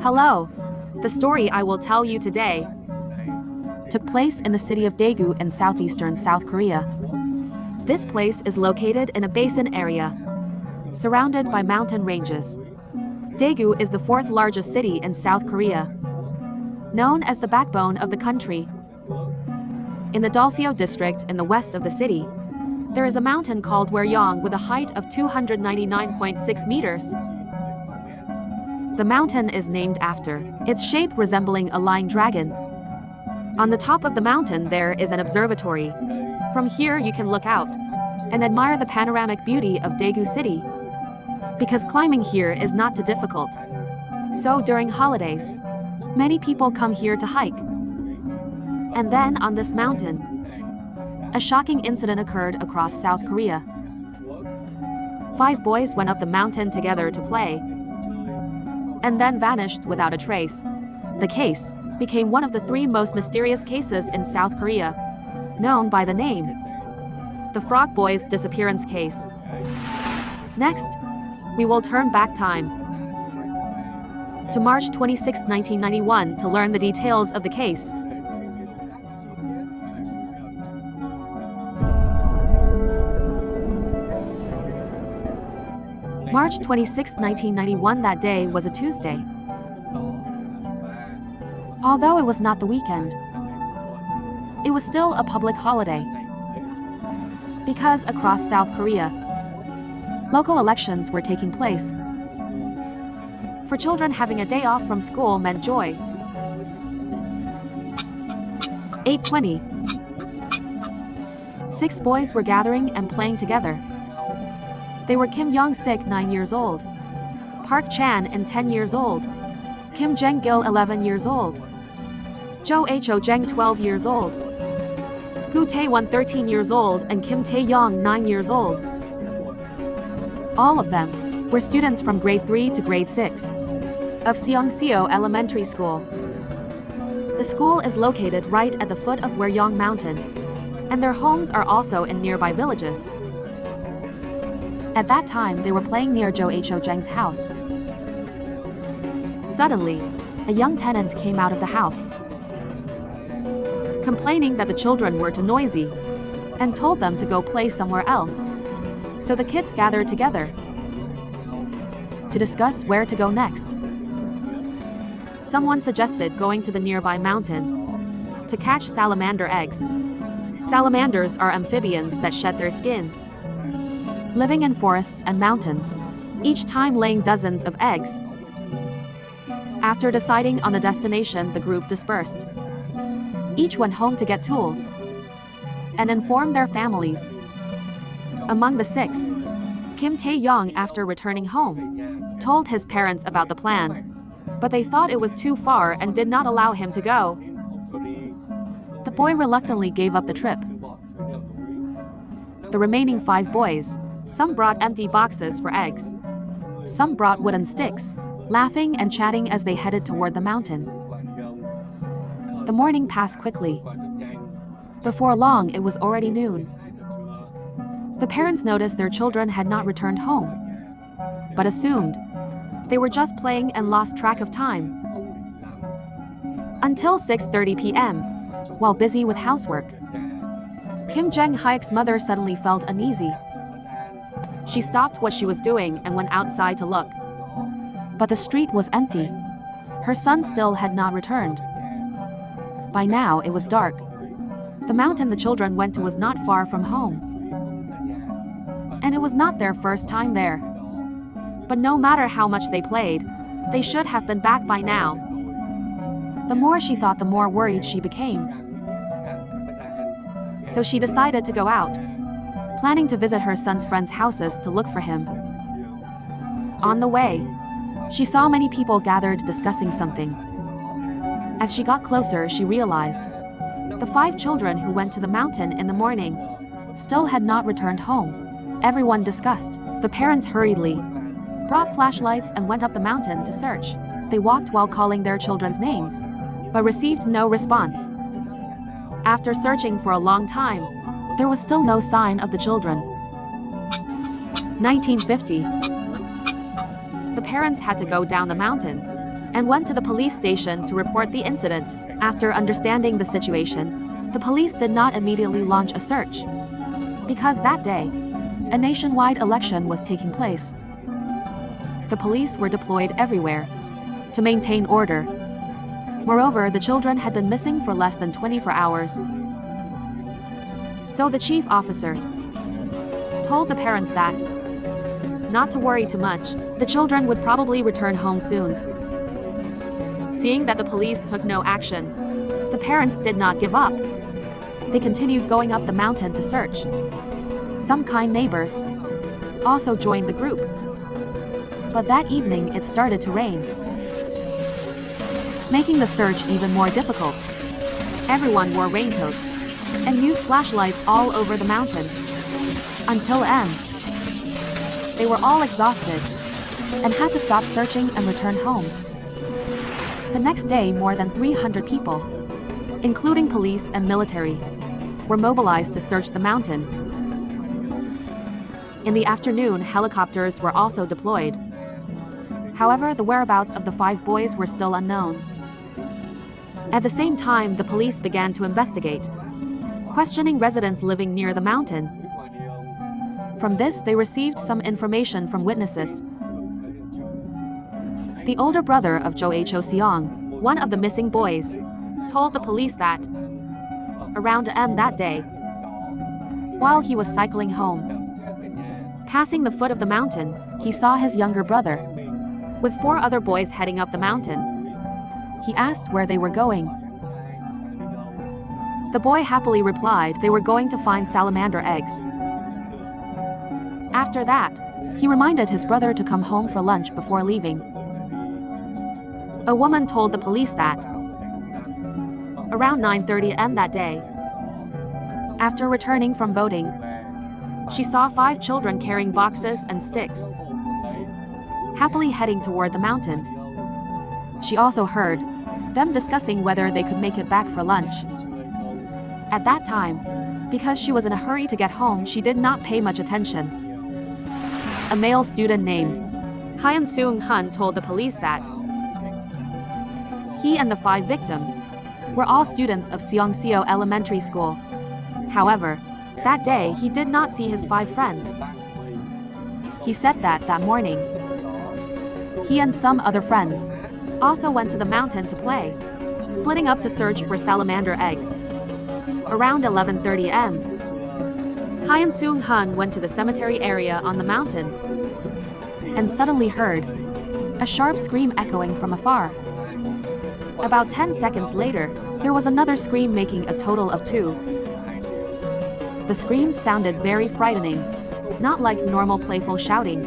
Hello. The story I will tell you today took place in the city of Daegu in southeastern South Korea. This place is located in a basin area, surrounded by mountain ranges. Daegu is the fourth largest city in South Korea, known as the backbone of the country. In the Dalseo district in the west of the city, there is a mountain called Hwaryong with a height of 299.6 meters. The mountain is named after its shape resembling a lying dragon. On the top of the mountain there is an observatory. From here you can look out and admire the panoramic beauty of Daegu city, because climbing here is not too difficult. So during holidays, many people come here to hike. And then on this mountain, a shocking incident occurred across South Korea. 5 boys went up the mountain together to play, and then vanished without a trace. The case became one of the 3 most mysterious cases in South Korea, known by the name the Frog Boys disappearance case. Next, we will turn back time to March 26, 1991 to learn the details of the case. March 26, 1991, that day was a Tuesday. Although it was not the weekend, it was still a public holiday, because across South Korea, local elections were taking place. For children, having a day off from school meant joy. 8:20. 6 boys were gathering and playing together. They were Kim Young-sik, 9 years old, Park Chan, 10 years old, Kim Jeng-gil, 11 years old, Jo Ho-jeng, 12 years old, Gu Tae-won, 13 years old, and Kim Tae-young, 9 years old. All of them were students from grade 3 to grade 6 of Seongseo Elementary School. The school is located right at the foot of Hwaryong Mountain, and their homes are also in nearby villages. At that time, they were playing near Jo Ho-jeng's house. Suddenly, a young tenant came out of the house, complaining that the children were too noisy, and told them to go play somewhere else. So the kids gathered together to discuss where to go next. Someone suggested going to the nearby mountain to catch salamander eggs. Salamanders are amphibians that shed their skin, living in forests and mountains, each time laying dozens of eggs. After deciding on the destination, the group dispersed. Each went home to get tools and inform their families. Among the 6, Kim Tae-young, after returning home, told his parents about the plan, but they thought it was too far and did not allow him to go. The boy reluctantly gave up the trip. The remaining 5 boys, some brought empty boxes for eggs, some brought wooden sticks, laughing and chatting as they headed toward the mountain. The morning passed quickly. Before long, it was already noon. The parents noticed their children had not returned home, but assumed they were just playing and lost track of time. Until 6:30 p.m., while busy with housework, Kim Jeng-hyuk's mother suddenly felt uneasy. She stopped what she was doing and went outside to look. But the street was empty. Her son still had not returned. By now, it was dark. The mountain the children went to was not far from home, and it was not their first time there. But no matter how much they played, they should have been back by now. The more she thought, the more worried she became. So she decided to go out, planning to visit her son's friends' houses to look for him. On the way, she saw many people gathered discussing something. As she got closer, she realized the 5 children who went to the mountain in the morning still had not returned home. Everyone discussed. The parents hurriedly brought flashlights and went up the mountain to search. They walked while calling their children's names, but received no response. After searching for a long time, there was still no sign of the children. 1950. The parents had to go down the mountain and went to the police station to report the incident. After understanding the situation, the police did not immediately launch a search, because that day, a nationwide election was taking place. The police were deployed everywhere to maintain order. Moreover, the children had been missing for less than 24 hours. So the chief officer told the parents that not to worry too much, the children would probably return home soon. Seeing that the police took no action, the parents did not give up. They continued going up the mountain to search. Some kind neighbors also joined the group. But that evening it started to rain, making the search even more difficult. Everyone wore raincoats and used flashlights all over the mountain. Until end, they were all exhausted and had to stop searching and return home. The next day, more than 300 people, including police and military, were mobilized to search the mountain. In the afternoon, helicopters were also deployed. However, the whereabouts of the 5 boys were still unknown. At the same time, the police began to investigate, questioning residents living near the mountain. From this, they received some information from witnesses. The older brother of Jo Seong, one of the missing boys, told the police that around AM that day, while he was cycling home, passing the foot of the mountain, he saw his younger brother with 4 other boys heading up the mountain. He asked where they were going. The boy happily replied they were going to find salamander eggs. After that, he reminded his brother to come home for lunch before leaving. A woman told the police that around 9:30 AM that day, after returning from voting, she saw 5 children carrying boxes and sticks, happily heading toward the mountain. She also heard them discussing whether they could make it back for lunch. At that time, because she was in a hurry to get home, she did not pay much attention. A male student named Hyun Seung Hun told the police that he and the 5 victims were all students of Seongseo Elementary School. However, that day he did not see his 5 friends. He said that morning, he and some other friends also went to the mountain to play, splitting up to search for salamander eggs. Around 11:30 am, Hyun Seung Hun went to the cemetery area on the mountain and suddenly heard a sharp scream echoing from afar. About 10 seconds later, there was another scream, making a total of 2. The screams sounded very frightening, not like normal playful shouting.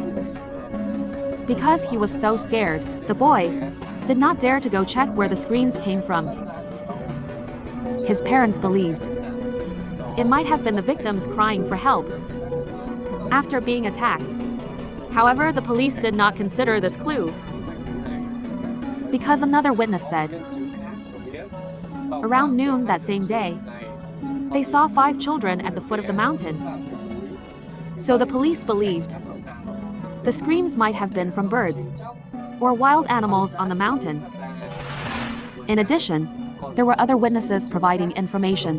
Because he was so scared, the boy did not dare to go check where the screams came from. His parents believed it might have been the victims crying for help after being attacked. However, the police did not consider this clue, because another witness said around noon that same day, they saw 5 children at the foot of the mountain. So the police believed the screams might have been from birds or wild animals on the mountain. In addition, there were other witnesses providing information.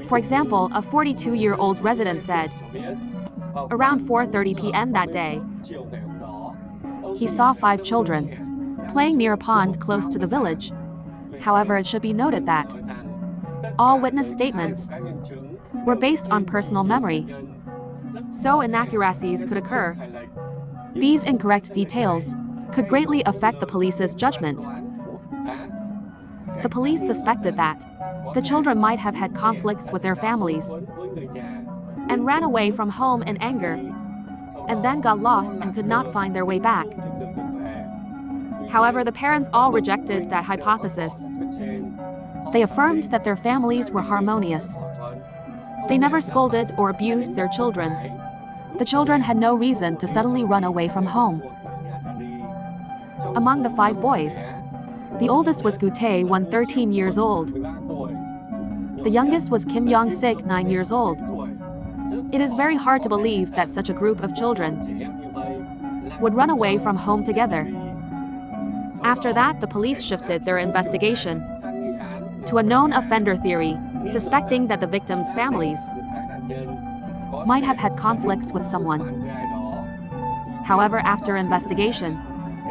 For example, a 42-year-old resident said around 4:30 p.m. that day, he saw 5 children playing near a pond close to the village. However, it should be noted that all witness statements were based on personal memory, so inaccuracies could occur. These incorrect details could greatly affect the police's judgment. The police suspected that the children might have had conflicts with their families and ran away from home in anger, and then got lost and could not find their way back. However, the parents all rejected that hypothesis. They affirmed that their families were harmonious. They never scolded or abused their children. The children had no reason to suddenly run away from home. Among the 5 boys, the oldest was Gu Tae, 13 years old. The youngest was Kim Yong-sik, 9 years old. It is very hard to believe that such a group of children would run away from home together. After that, the police shifted their investigation to a known offender theory, suspecting that the victims' families might have had conflicts with someone. However, after investigation,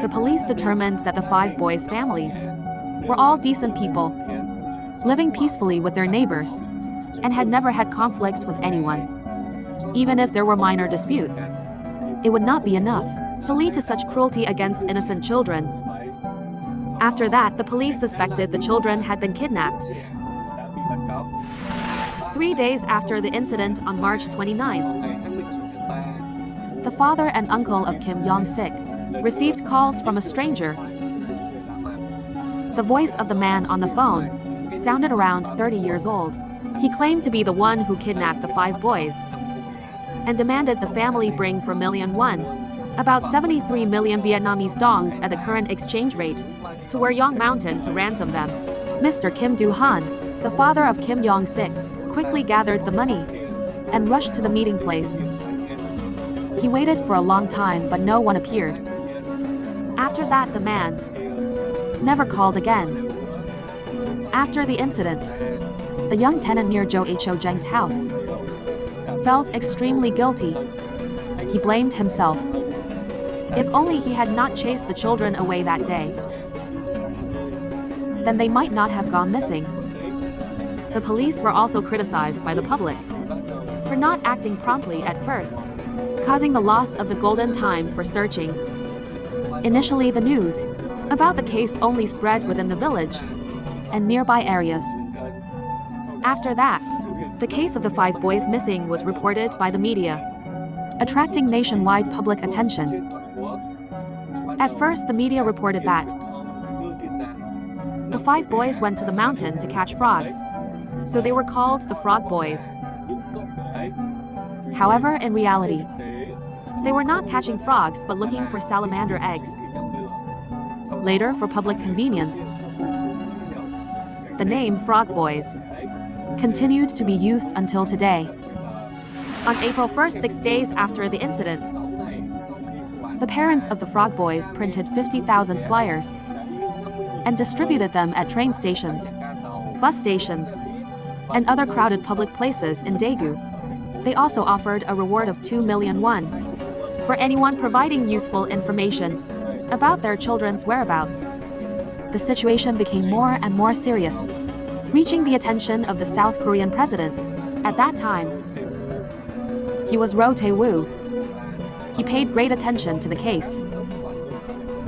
the police determined that the 5 boys' families were all decent people, living peacefully with their neighbors, and had never had conflicts with anyone. Even if there were minor disputes, it would not be enough to lead to such cruelty against innocent children. After that, the police suspected the children had been kidnapped. 3 days after the incident on March 29th, the father and uncle of Kim Yong-sik received calls from a stranger. The voice of the man on the phone sounded around 30 years old. He claimed to be the one who kidnapped the 5 boys and demanded the family bring 4 million won, about 73 million Vietnamese dongs at the current exchange rate, to Weryong Mountain to ransom them. Mr. Kim Do-han, the father of Kim Yong-sik, quickly gathered the money and rushed to the meeting place. He waited for a long time, but no one appeared. After that, the man never called again. After the incident, the young tenant near Jo Ho Jeng's house felt extremely guilty. He blamed himself. If only he had not chased the children away that day, then they might not have gone missing. The police were also criticized by the public for not acting promptly at first, causing the loss of the golden time for searching. Initially, the news about the case only spread within the village and nearby areas. After that, the case of the 5 boys missing was reported by the media, attracting nationwide public attention. At first, the media reported that the 5 boys went to the mountain to catch frogs, so they were called the Frog Boys. However, in reality, they were not catching frogs but looking for salamander eggs. Later, for public convenience, the name Frog Boys continued to be used until today. On April 1st, 6 days after the incident, the parents of the Frog Boys printed 50,000 flyers and distributed them at train stations, bus stations, and other crowded public places in Daegu. They also offered a reward of 2 million won for anyone providing useful information about their children's whereabouts. The situation became more and more serious, reaching the attention of the South Korean president at that time. He was Roh Tae-woo. He paid great attention to the case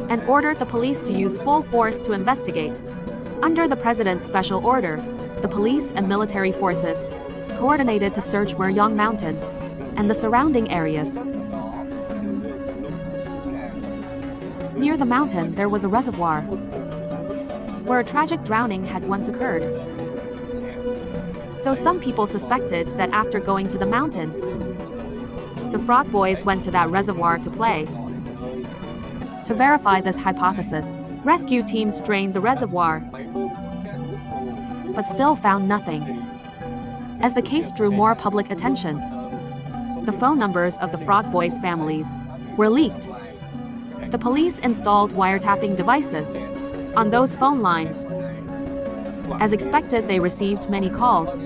and ordered the police to use full force to investigate. Under the president's special order, the police and military forces coordinated to search Weryong Mountain and the surrounding areas. Near the mountain, there was a reservoir where a tragic drowning had once occurred. So some people suspected that after going to the mountain, the Frog Boys went to that reservoir to play. To verify this hypothesis, rescue teams drained the reservoir, but still found nothing. As the case drew more public attention, the phone numbers of the Frog Boys' families were leaked. The police installed wiretapping devices on those phone lines. As expected, they received many calls.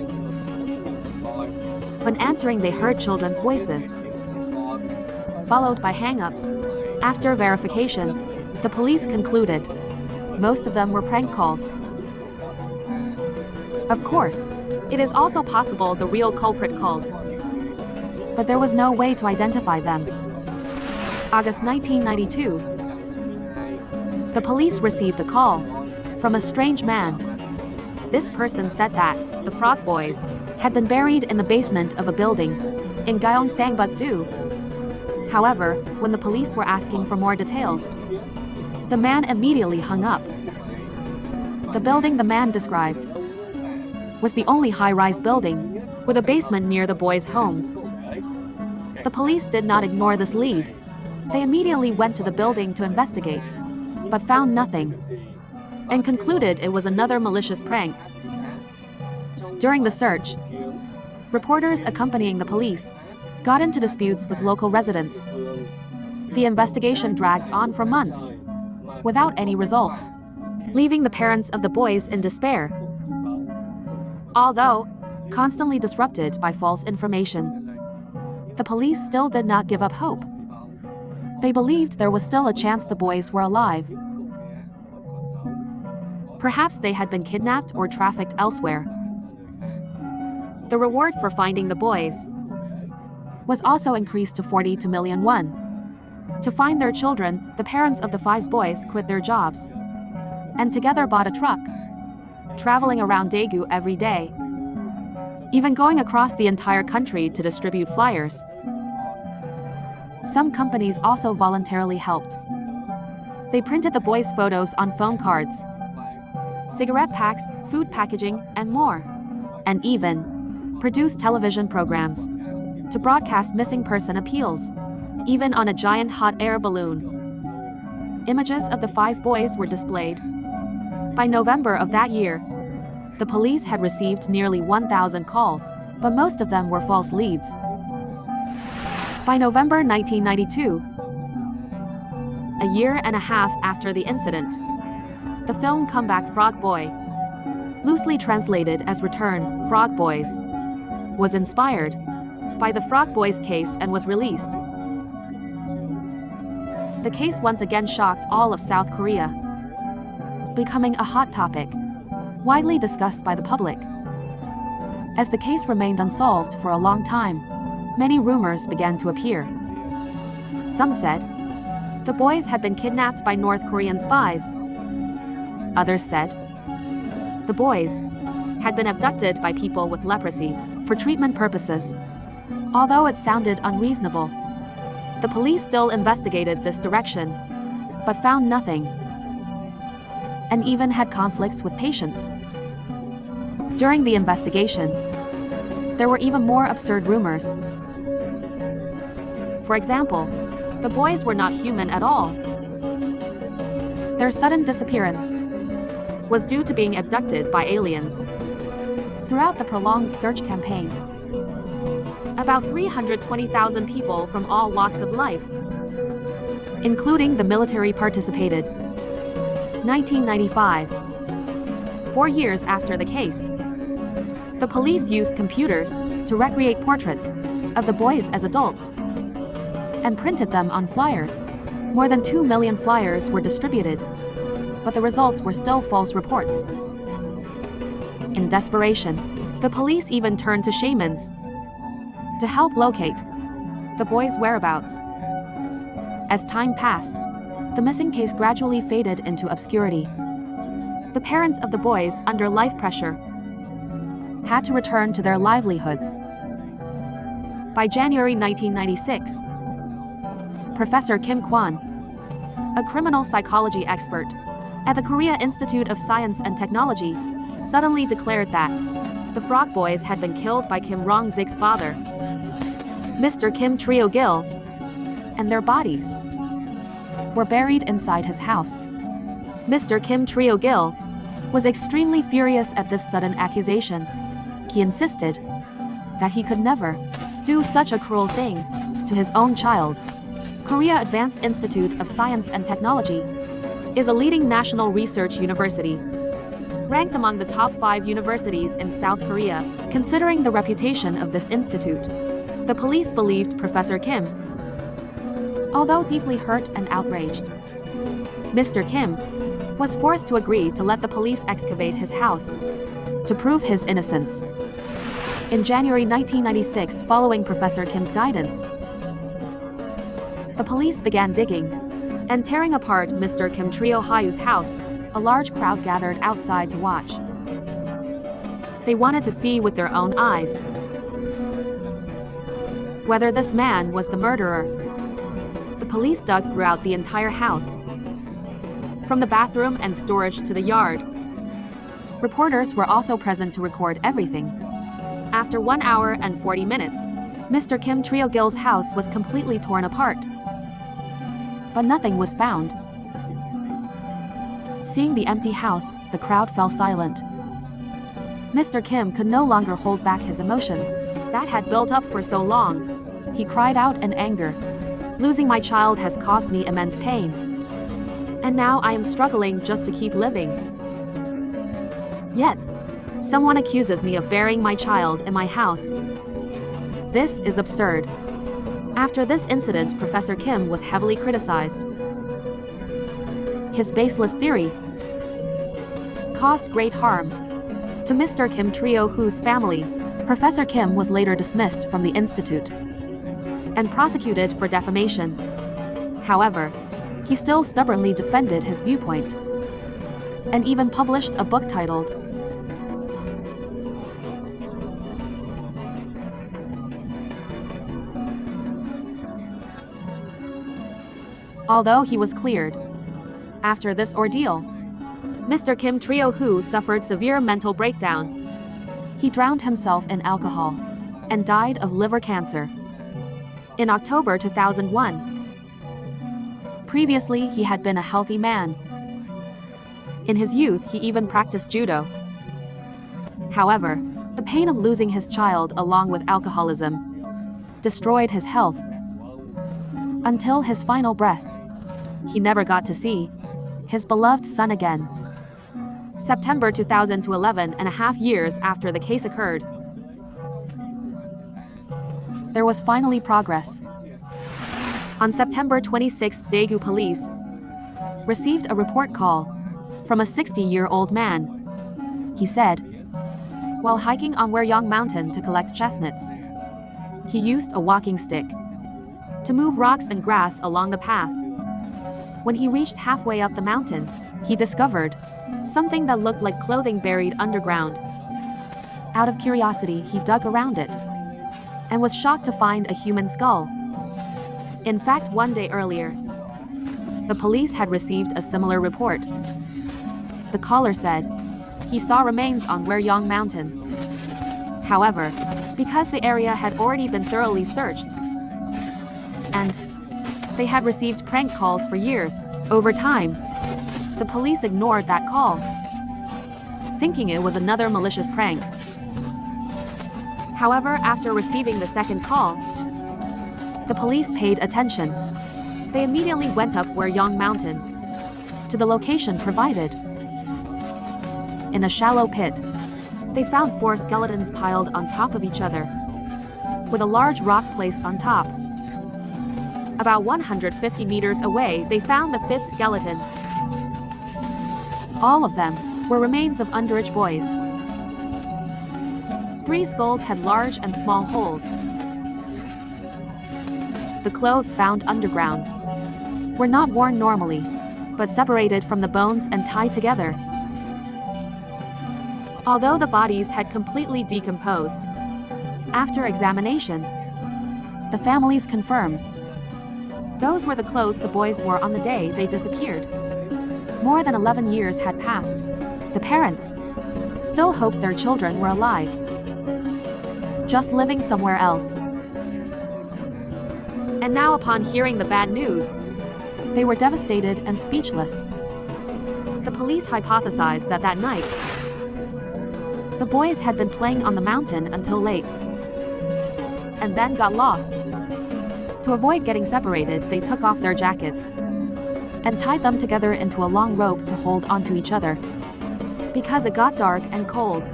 When answering, they heard children's voices, followed by hang-ups. After verification, the police concluded most of them were prank calls. Of course, it is also possible the real culprit called, but there was no way to identify them. August 1992, the police received a call from a strange man. This person said that the Frog Boys had been buried in the basement of a building in Gyeongsangbuk-do. However, when the police were asking for more details, the man immediately hung up. The building the man described was the only high-rise building with a basement near the boys' homes. The police did not ignore this lead. They immediately went to the building to investigate, but found nothing, and concluded it was another malicious prank. During the search, reporters accompanying the police got into disputes with local residents. The investigation dragged on for months. without any results, leaving the parents of the boys in despair. Although constantly disrupted by false information, the police still did not give up hope. They believed there was still a chance the boys were alive. Perhaps they had been kidnapped or trafficked elsewhere. The reward for finding the boys was also increased to 42 million won. To find their children, the parents of the 5 boys quit their jobs and together bought a truck, traveling around Daegu every day, even going across the entire country to distribute flyers. Some companies also voluntarily helped. They printed the boys' photos on phone cards, cigarette packs, food packaging, and more, and even produced television programs to broadcast missing person appeals, even on a giant hot air balloon. Images of the 5 boys were displayed. By November of that year, the police had received nearly 1,000 calls, but most of them were false leads. By November 1992, a year and a half after the incident, the film Comeback Frog Boy, loosely translated as Return, Frog Boys, was inspired by the Frog Boys case and was released. The case once again shocked all of South Korea, becoming a hot topic, widely discussed by the public. As the case remained unsolved for a long time, many rumors began to appear. Some said the boys had been kidnapped by North Korean spies. Others said the boys had been abducted by people with leprosy for treatment purposes. Although it sounded unreasonable, the police still investigated this direction, but found nothing, and even had conflicts with patients. During the investigation, there were even more absurd rumors. For example, the boys were not human at all. Their sudden disappearance was due to being abducted by aliens. Throughout the prolonged search campaign, about 320,000 people from all walks of life, including the military, participated. 1995. 4 years after the case, the police used computers to recreate portraits of the boys as adults and printed them on flyers. More than 2 million flyers were distributed, but the results were still false reports. In desperation, the police even turned to shamans to help locate the boys' whereabouts. As time passed, the missing case gradually faded into obscurity. The parents of the boys, under life pressure, had to return to their livelihoods. By January 1996, Professor Kim Kwan, a criminal psychology expert at the Korea Institute of Science and Technology, suddenly declared that the Frog Boys had been killed by Kim Rong-sik's father, Mr. Kim Trio-gil, and their bodies were buried inside his house. Mr. Kim Trio-gil was extremely furious at this sudden accusation. He insisted that he could never do such a cruel thing to his own child. Korea Advanced Institute of Science and Technology is a leading national research university, ranked among the top 5 universities in South Korea. Considering the reputation of this institute, the police believed Professor Kim. Although deeply hurt and outraged, Mr. Kim was forced to agree to let the police excavate his house to prove his innocence. In January 1996, following Professor Kim's guidance, the police began digging and tearing apart Mr. Kim Trio-hyu's house. A large crowd gathered outside to watch. They wanted to see with their own eyes whether this man was the murderer. The police dug throughout the entire house, from the bathroom and storage to the yard. Reporters were also present to record everything. After 1 hour and 40 minutes, Mr. Kim Trio-gil's house was completely torn apart, but nothing was found. Seeing the empty house, the crowd fell silent. Mr. Kim could no longer hold back his emotions that had built up for so long. He cried out in anger, "Losing my child has caused me immense pain, And now I am struggling just to keep living. Yet, someone accuses me of burying my child in my house. This is absurd. After this incident, Professor Kim was heavily criticized. His baseless theory caused great harm to Mr. Kim Trio-hoo's family. Professor Kim was later dismissed from the institute and prosecuted for defamation. However, he still stubbornly defended his viewpoint and even published a book titled Although he was cleared after this ordeal, Mr. Kim Trio-hoo suffered severe mental breakdown. He drowned himself in alcohol and died of liver cancer in October 2001. Previously, he had been a healthy man. In his youth, he even practiced judo. However, the pain of losing his child along with alcoholism destroyed his health. Until his final breath, he never got to see his beloved son again. September 2000 to 11.5 years after the case occurred, there was finally progress. On September 26, Daegu police received a report call from a 60-year-old man. He said, while hiking on Weryang Mountain to collect chestnuts, he used a walking stick to move rocks and grass along the path. When he reached halfway up the mountain, he discovered something that looked like clothing buried underground. Out of curiosity, he dug around it and was shocked to find a human skull. In fact, one day earlier, the police had received a similar report. The caller said he saw remains on Weryang Mountain. However, because the area had already been thoroughly searched, and they had received prank calls for years, over time, the police ignored that call, thinking it was another malicious prank. However, after receiving the second call, the police paid attention. They immediately went up Weryang Mountain to the location provided. In a shallow pit, they found 4 skeletons piled on top of each other, with a large rock placed on top. About 150 meters away, they found the 5th skeleton. All of them were remains of underage boys. 3 skulls had large and small holes. The clothes found underground were not worn normally, but separated from the bones and tied together. Although the bodies had completely decomposed, after examination, the families confirmed those were the clothes the boys wore on the day they disappeared. More than 11 years had passed. The parents still hoped their children were alive, just living somewhere else. And now, upon hearing the bad news, they were devastated and speechless. The police hypothesized that that night, the boys had been playing on the mountain until late, and then got lost. To avoid getting separated, they took off their jackets and tied them together into a long rope to hold onto each other. Because it got dark and cold,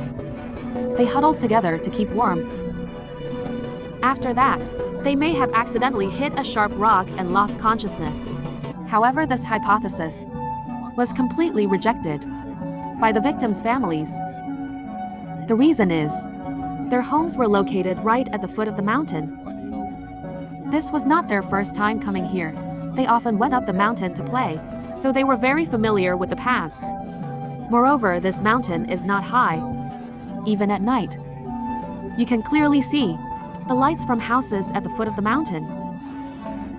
they huddled together to keep warm. After that, they may have accidentally hit a sharp rock and lost consciousness. However, this hypothesis was completely rejected by the victims' families. The reason is, their homes were located right at the foot of the mountain. This was not their first time coming here. They often went up the mountain to play, so they were very familiar with the paths. Moreover, this mountain is not high. Even at night, you can clearly see the lights from houses at the foot of the mountain.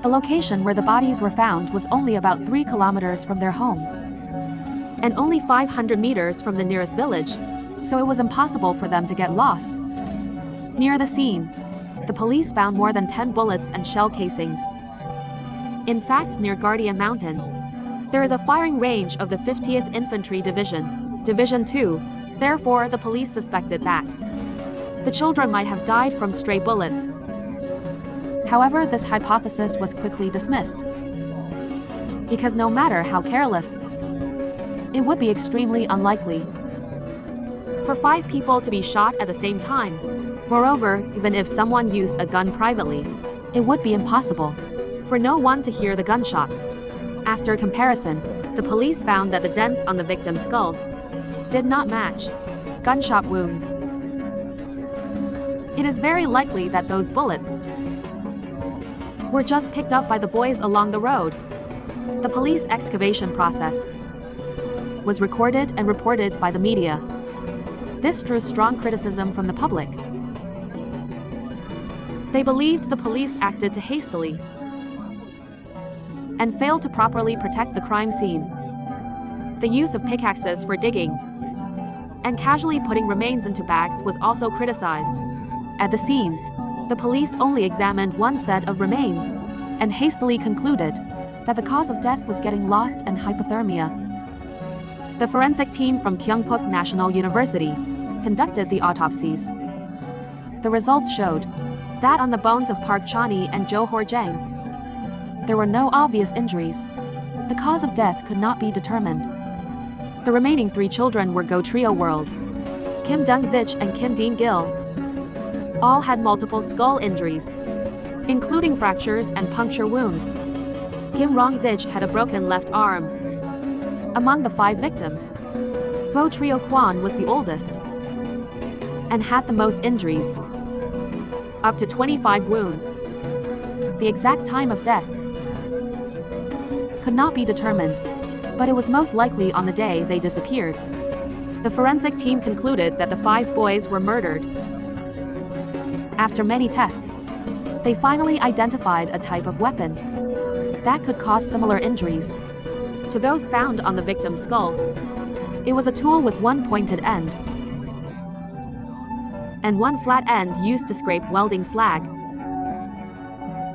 The location where the bodies were found was only about 3 kilometers from their homes, and only 500 meters from the nearest village, so it was impossible for them to get lost. Near the scene, the police found more than 10 bullets and shell casings. In fact, near Guardian Mountain, there is a firing range of the 50th Infantry Division, Division 2. Therefore, the police suspected that the children might have died from stray bullets. However, this hypothesis was quickly dismissed. because no matter how careless, it would be extremely unlikely for 5 people to be shot at the same time. Moreover, even if someone used a gun privately, it would be impossible for no one to hear the gunshots. After comparison, the police found that the dents on the victims' skulls did not match gunshot wounds. It is very likely that those bullets were just picked up by the boys along the road. The police excavation process was recorded and reported by the media. This drew strong criticism from the public. They believed the police acted too hastily and failed to properly protect the crime scene. The use of pickaxes for digging and casually putting remains into bags was also criticized. At the scene, the police only examined one set of remains and hastily concluded that the cause of death was getting lost and hypothermia. The forensic team from Kyungpook National University conducted the autopsies. The results showed that on the bones of Park Chani and Jo Hor Jang, there were no obvious injuries. The cause of death could not be determined. The remaining 3 children were Go Trio World, Kim Dong Zich and Kim Dean Gil. All had multiple skull injuries, including fractures and puncture wounds. Kim Rong Zich had a broken left arm. Among the 5 victims, Go Trio Kwan was the oldest and had the most injuries, up to 25 wounds. The exact time of death could not be determined, but it was most likely on the day they disappeared. The forensic team concluded that the 5 boys were murdered. After many tests, they finally identified a type of weapon that could cause similar injuries to those found on the victims' skulls. It was a tool with one pointed end and one flat end used to scrape welding slag.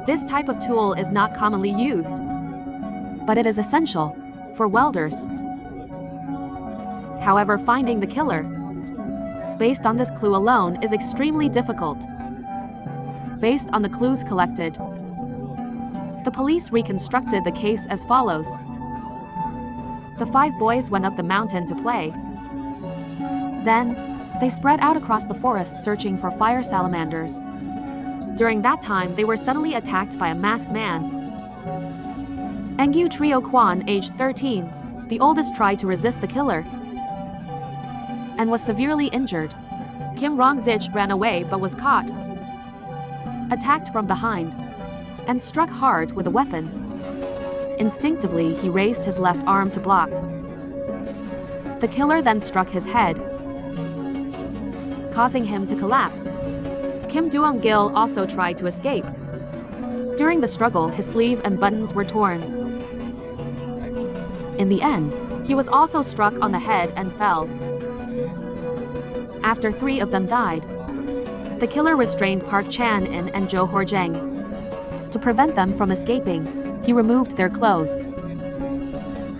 This type of tool is not commonly used, but it is essential for welders. However, finding the killer based on this clue alone is extremely difficult. Based on the clues collected, the police reconstructed the case as follows. The 5 boys went up the mountain to play. Then, they spread out across the forest searching for fire salamanders. During that time, they were suddenly attacked by a masked man. Engyu Trio Kwan, aged 13, the oldest, tried to resist the killer and was severely injured. Kim Rong Zich ran away but was caught, attacked from behind, and struck hard with a weapon. Instinctively, he raised his left arm to block. The killer then struck his head, causing him to collapse. Kim Duong Gil also tried to escape. During the struggle, his sleeve and buttons were torn. In the end, he was also struck on the head and fell. After 3 of them died, the killer restrained Park Chan-in and Jo Hor Jang. To prevent them from escaping, he removed their clothes,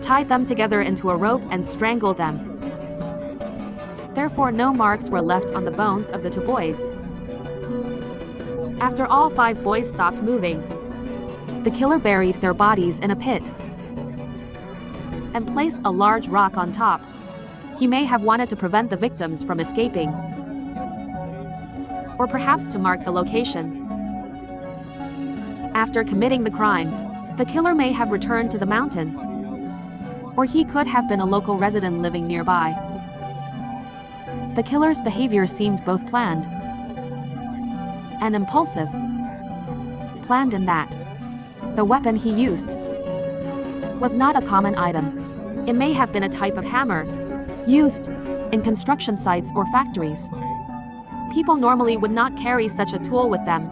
tied them together into a rope and strangled them. Therefore, no marks were left on the bones of the 2 boys. After all 5 boys stopped moving, the killer buried their bodies in a pit and placed a large rock on top. He may have wanted to prevent the victims from escaping, or perhaps to mark the location. After committing the crime, the killer may have returned to the mountain, or he could have been a local resident living nearby. The killer's behavior seemed both planned and impulsive. Planned in that the weapon he used was not a common item. It may have been a type of hammer used in construction sites or factories. People normally would not carry such a tool with them.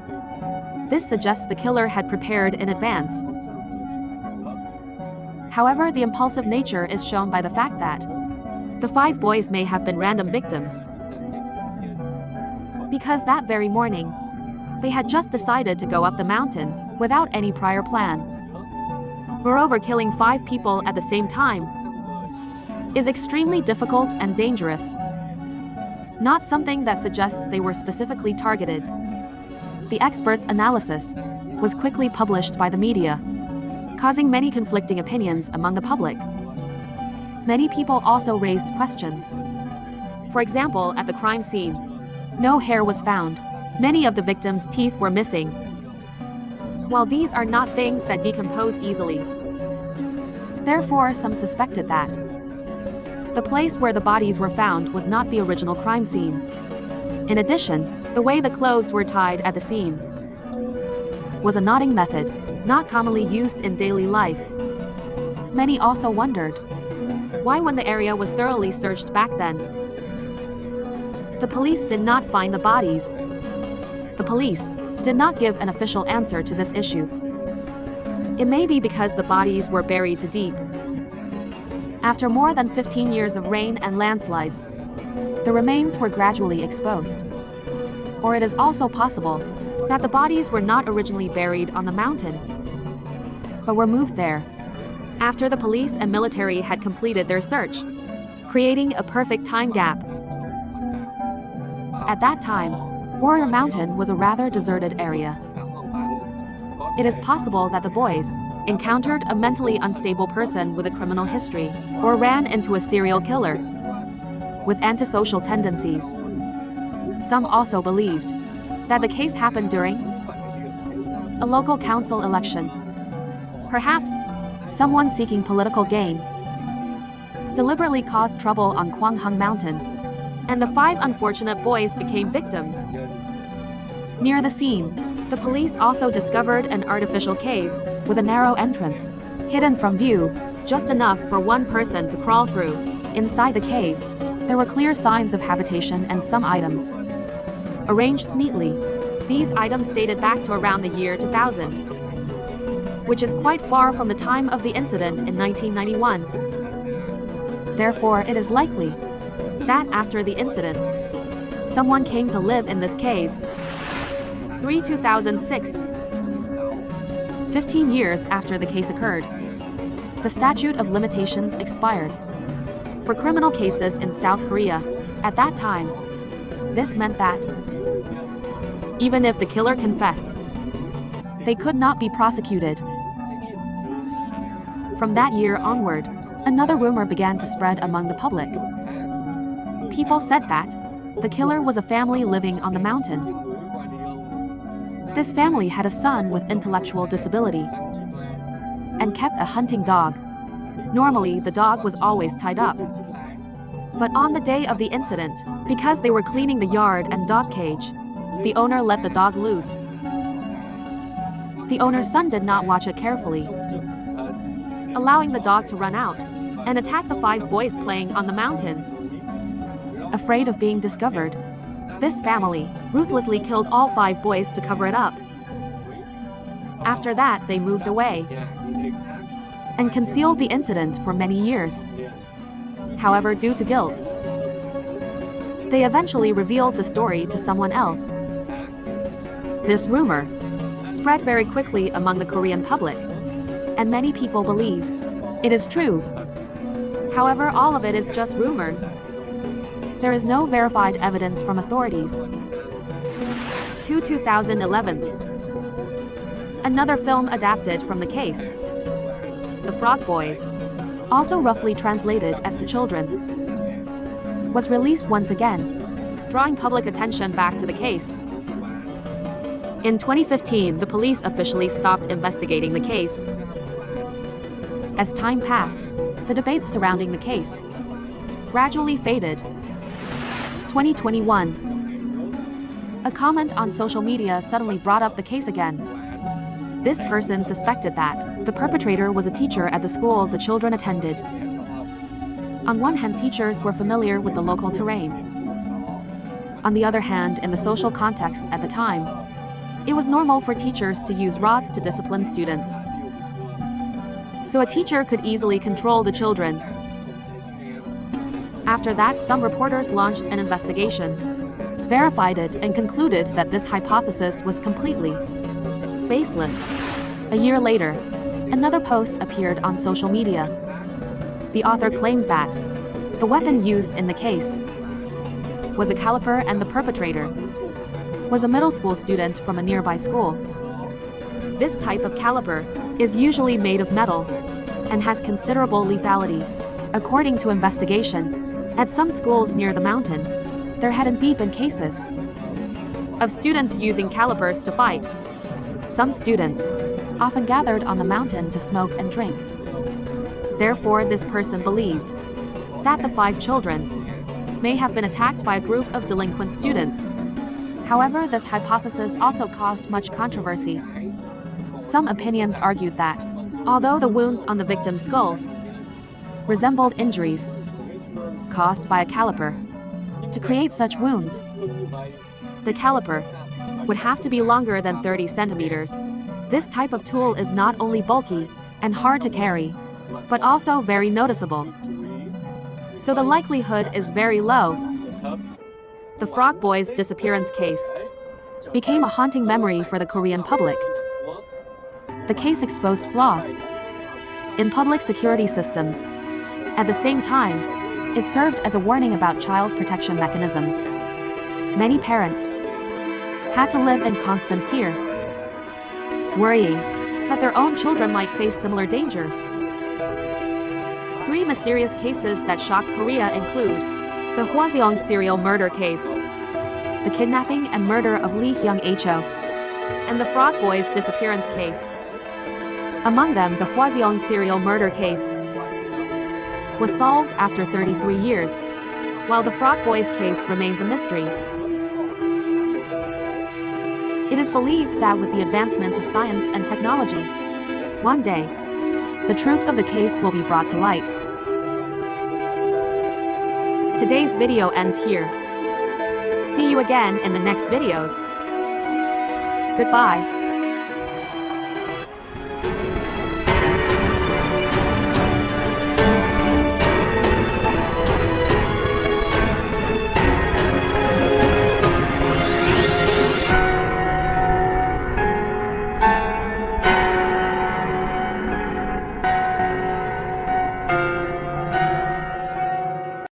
This suggests the killer had prepared in advance. However, the impulsive nature is shown by the fact that the 5 boys may have been random victims, because that very morning, they had just decided to go up the mountain without any prior plan. Moreover, killing 5 people at the same time is extremely difficult and dangerous, not something that suggests they were specifically targeted. The expert's analysis was quickly published by the media. causing many conflicting opinions among the public. Many people also raised questions. For example, at the crime scene, no hair was found. Many of the victims' teeth were missing. While these are not things that decompose easily, therefore some suspected that the place where the bodies were found was not the original crime scene. In addition, the way the clothes were tied at the scene was a knotting method, not commonly used in daily life. Many also wondered why, when the area was thoroughly searched back then, the police did not find the bodies. The police did not give an official answer to this issue. It may be because the bodies were buried too deep. After more than 15 years of rain and landslides, the remains were gradually exposed. Or it is also possible that the bodies were not originally buried on the mountain, but were moved there after the police and military had completed their search, creating a perfect time gap. At that time, Warrior Mountain was a rather deserted area. It is possible that the boys encountered a mentally unstable person with a criminal history, or ran into a serial killer with antisocial tendencies. Some also believed that the case happened during a local council election. Perhaps someone seeking political gain deliberately caused trouble on Kwanghung Mountain, and the 5 unfortunate boys became victims. Near the scene, the police also discovered an artificial cave with a narrow entrance, hidden from view, just enough for one person to crawl through. Inside the cave, there were clear signs of habitation and some items arranged neatly. These items dated back to around the year 2000, which is quite far from the time of the incident in 1991. Therefore, it is likely that after the incident, someone came to live in this cave. 2006. 15 years after the case occurred, the statute of limitations expired for criminal cases in South Korea. At that time, this meant that even if the killer confessed, they could not be prosecuted. From that year onward, another rumor began to spread among the public. People said that the killer was a family living on the mountain. This family had a son with intellectual disability and kept a hunting dog. Normally, the dog was always tied up. But on the day of the incident, because they were cleaning the yard and dog cage, the owner let the dog loose. The owner's son did not watch it carefully, allowing the dog to run out and attack the 5 boys playing on the mountain. Afraid of being discovered, this family ruthlessly killed all 5 boys to cover it up. After that, they moved away and concealed the incident for many years. However, due to guilt, they eventually revealed the story to someone else. This rumor spread very quickly among the Korean public, and many people believe it is true. However, all of it is just rumors. There is no verified evidence from authorities. 2011's another film adapted from the case, The Frog Boys, also roughly translated as The Children, was released once again, drawing public attention back to the case. In 2015, the police officially stopped investigating the case. As time passed, the debates surrounding the case gradually faded. 2021. A comment on social media suddenly brought up the case again. This person suspected that the perpetrator was a teacher at the school the children attended. On one hand, teachers were familiar with the local terrain. On the other hand, in the social context at the time, it was normal for teachers to use rods to discipline students. So a teacher could easily control the children. After that, some reporters launched an investigation, verified it, and concluded that this hypothesis was completely baseless. A year later, another post appeared on social media. The author claimed that the weapon used in the case was a caliper and the perpetrator was a middle school student from a nearby school. This type of caliper is usually made of metal and has considerable lethality. According to investigation, at some schools near the mountain, there had deep in cases of students using calipers to fight. Some students often gathered on the mountain to smoke and drink. Therefore, this person believed that the 5 children may have been attacked by a group of delinquent students. However, this hypothesis also caused much controversy. Some opinions argued that, although the wounds on the victims' skulls resembled injuries caused by a caliper, to create such wounds, the caliper would have to be longer than 30 centimeters. This type of tool is not only bulky and hard to carry, but also very noticeable. So the likelihood is very low. The Frog Boy's disappearance case became a haunting memory for the Korean public. The case exposed flaws in public security systems. At the same time, it served as a warning about child protection mechanisms. Many parents had to live in constant fear, worrying that their own children might face similar dangers. 3 mysterious cases that shocked Korea include the Hwaseong serial murder case, the kidnapping and murder of Lee Hyung-ho, and the Frog Boy's disappearance case. Among them, the Hwaseong serial murder case was solved after 33 years, while the Frog Boy's case remains a mystery. It is believed that with the advancement of science and technology, one day, the truth of the case will be brought to light. Today's video ends here. See you again in the next videos. Goodbye.